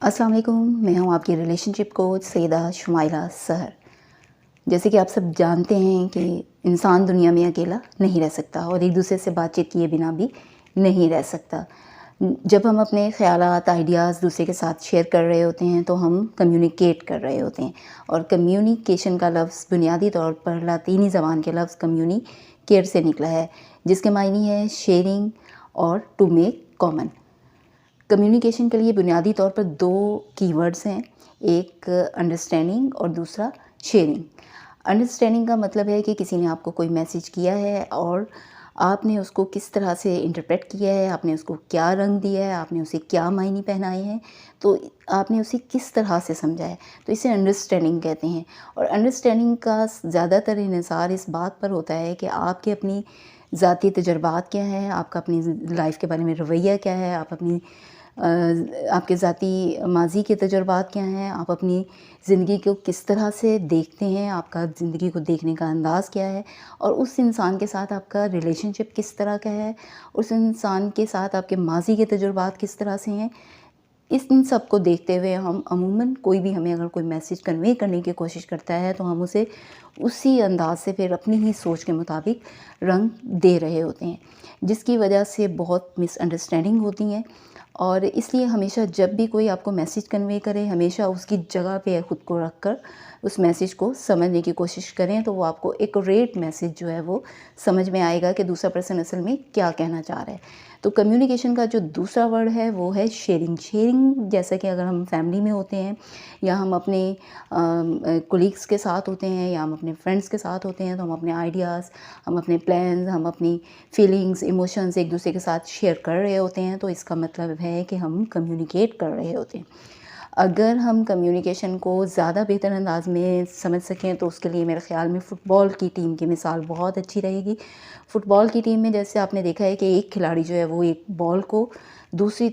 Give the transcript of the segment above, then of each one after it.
अस्सलाम वालेकुम, मैं हूँ आपकी रिलेशनशिप कोच सैयदा शुमाइला सहर। जैसे कि आप सब जानते हैं कि इंसान दुनिया में अकेला नहीं रह सकता और एक दूसरे से बातचीत किए बिना भी नहीं रह सकता। जब हम अपने ख़यालात, आइडियाज़ दूसरे के साथ शेयर कर रहे होते हैं तो हम कम्युनिकेट कर रहे होते हैं। और कम्युनिकेशन का लफ्ज़ बुनियादी तौर पर लातीनी ज़बान के लफ्ज़ कम्युनिकेट से निकला है, जिसके मायने है शेयरिंग और टू मेक कॉमन। कम्युनिकेशन के लिए बुनियादी तौर पर दो कीवर्ड्स हैं, एक अंडरस्टैंडिंग और दूसरा शेयरिंग। अंडरस्टैंडिंग का मतलब है कि किसी ने आपको कोई मैसेज किया है और आपने उसको किस तरह से इंटरप्रेट किया है, आपने उसको क्या रंग दिया है, आपने उसे क्या मायने पहनाए हैं, तो आपने उसे किस तरह से समझा है, तो इसे अंडरस्टैंडिंग कहते हैं। और अंडरस्टैंडिंग का ज़्यादातर इन्हिसार इस बात पर होता है कि आपके अपनी ज़ाती तजुर्बात क्या हैं, आपका अपनी लाइफ के बारे में रवैया क्या है, आपके ज़ाती माज़ी के तजुर्बात क्या हैं, आप अपनी ज़िंदगी को किस तरह से देखते हैं, आपका ज़िंदगी को देखने का अंदाज़ क्या है, और उस इंसान के साथ आपका रिलेशनशिप किस तरह का है, उस इंसान के साथ आपके माज़ी के तजुर्बात किस तरह से हैं। इन सब को देखते हुए हम अमूमन कोई भी हमें अगर कोई मैसेज कन्वे करने की कोशिश करता है तो हम उसे उसी अंदाज़ से फिर अपनी ही सोच के मुताबिक रंग दे रहे होते हैं, जिसकी वजह से बहुत मिसअंडरस्टैंडिंग होती हैं। और इसलिए हमेशा जब भी कोई आपको मैसेज कन्वे करे, हमेशा उसकी जगह पे ख़ुद को रख कर उस मैसेज को समझने की कोशिश करें, तो वो आपको एक्यूरेट मैसेज जो है वो समझ में आएगा कि दूसरा पर्सन असल में क्या कहना चाह रहा है। तो कम्युनिकेशन का जो दूसरा वर्ड है वो है शेयरिंग। शेयरिंग जैसा कि अगर हम फैमिली में होते हैं या हम अपने कोलीग्स के साथ होते हैं या हम अपने फ्रेंड्स के साथ होते हैं, तो हम अपने आइडियाज़, हम अपने प्लान्स, हम अपनी फीलिंग्स, इमोशंस एक दूसरे के साथ शेयर कर रहे होते हैं, तो इसका मतलब है कि हम कम्युनिकेट कर रहे होते हैं। अगर हम कम्युनिकेशन को ज़्यादा बेहतर अंदाज में समझ सकें तो उसके लिए मेरे ख़्याल में फ़ुटबॉल की टीम की मिसाल बहुत अच्छी रहेगी। फ़ुटबॉल की टीम में जैसे आपने देखा है कि एक खिलाड़ी जो है वो एक बॉल को दूसरे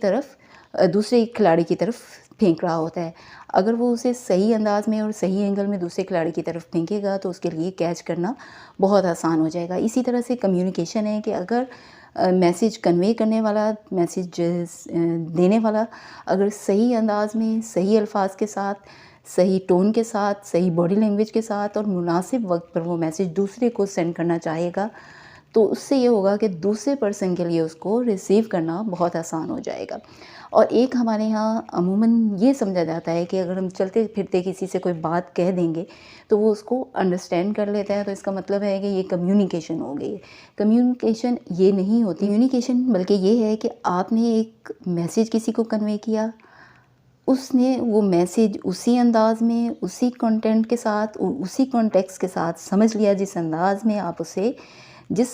एक खिलाड़ी की तरफ फेंक रहा होता है। अगर वो उसे सही अंदाज़ में और सही एंगल में दूसरे खिलाड़ी की तरफ फेंकेगा तो उसके लिए कैच करना बहुत आसान हो जाएगा। इसी तरह से कम्युनिकेशन है कि अगर मैसेज कन्वे करने वाला, मैसेज देने वाला अगर सही अंदाज़ में, सही अल्फाज के साथ, सही टोन के साथ, सही बॉडी लैंग्वेज के साथ और मुनासिब वक्त पर वो मैसेज दूसरे को सेंड करना चाहेगा, तो उससे ये होगा कि दूसरे पर्सन के लिए उसको रिसीव करना बहुत आसान हो जाएगा। और एक हमारे यहाँ अमूमन ये समझा जाता है कि अगर हम चलते फिरते किसी से कोई बात कह देंगे तो वो उसको अंडरस्टैंड कर लेता है, तो इसका मतलब है कि ये कम्युनिकेशन हो गई है। कम्युनिकेशन ये नहीं होती कम्युनिकेशन, बल्कि ये है कि आपने एक मैसेज किसी को कन्वे किया, उसने वो मैसेज उसी अंदाज़ में, उसी कंटेंट के साथ, उसी कॉन्टेक्स्ट के साथ समझ लिया जिस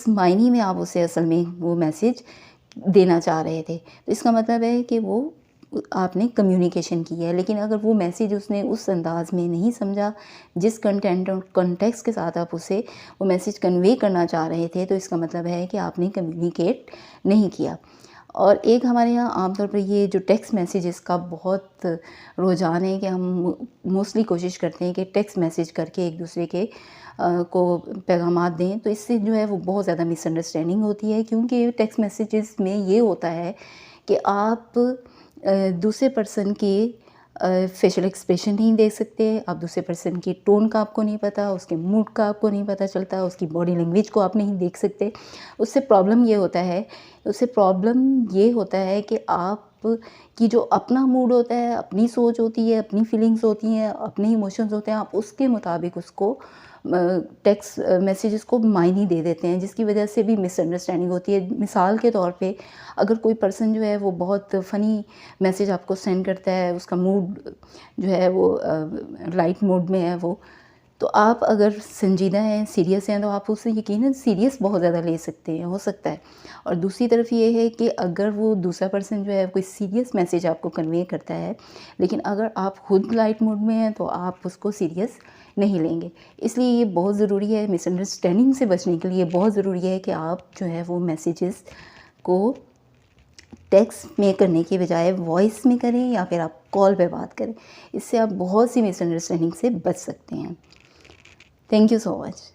मायने में आप उसे असल में वो मैसेज देना चाह रहे थे। तो इसका मतलब है कि वो आपने कम्युनिकेशन की है। लेकिन अगर वो मैसेज उसने उस अंदाज़ में नहीं समझा जिस कंटेंट और कॉन्टेक्स्ट के साथ आप उसे वो मैसेज कन्वे करना चाह रहे थे, तो इसका मतलब है कि आपने कम्युनिकेट नहीं किया। और एक हमारे यहाँ आमतौर पर ये जो टेक्स्ट मैसेजेस का बहुत रुझान है कि हम मोस्टली कोशिश करते हैं कि टेक्स्ट मैसेज करके एक दूसरे के को पैगामात दें, तो इससे जो है वो बहुत ज़्यादा मिसअंडरस्टैंडिंग होती है। क्योंकि टेक्स्ट मैसेजेस में ये होता है कि आप दूसरे पर्सन के फेशियल एक्सप्रेशन नहीं देख सकते, आप दूसरे पर्सन की टोन का आपको नहीं पता, उसके मूड का आपको नहीं पता चलता, उसकी बॉडी लैंग्वेज को आप नहीं देख सकते। उससे प्रॉब्लम ये होता है कि आप की जो अपना मूड होता है, अपनी सोच होती है, अपनी फीलिंग्स होती हैं, अपने इमोशंस होते हैं, आप उसके मुताबिक उसको टेक्स्ट मैसेजेस को मायने दे देते हैं, जिसकी वजह से भी मिसअंडरस्टैंडिंग होती है। मिसाल के तौर पे अगर कोई पर्सन जो है वो बहुत फ़नी मैसेज आपको सेंड करता है, उसका मूड जो है वो लाइट मूड में है वो, तो आप अगर संजीदा हैं, सीरियस हैं, तो आप उसे यकीनन सीरियस बहुत ज़्यादा ले सकते हैं, हो सकता है। और दूसरी तरफ ये है कि अगर वो दूसरा पर्सन जो है कोई सीरियस मैसेज आपको कन्वे करता है, लेकिन अगर आप खुद लाइट मूड में हैं तो आप उसको सीरियस नहीं लेंगे। इसलिए ये बहुत ज़रूरी है, मिसअंडरस्टैंडिंग से बचने के लिए बहुत ज़रूरी है कि आप जो है वो मैसेजेस को टेक्स्ट में करने की बजाय वॉइस में करें या फिर आप कॉल पे बात करें। इससे आप बहुत सी मिसअंडरस्टैंडिंग से बच सकते हैं। Thank you so much.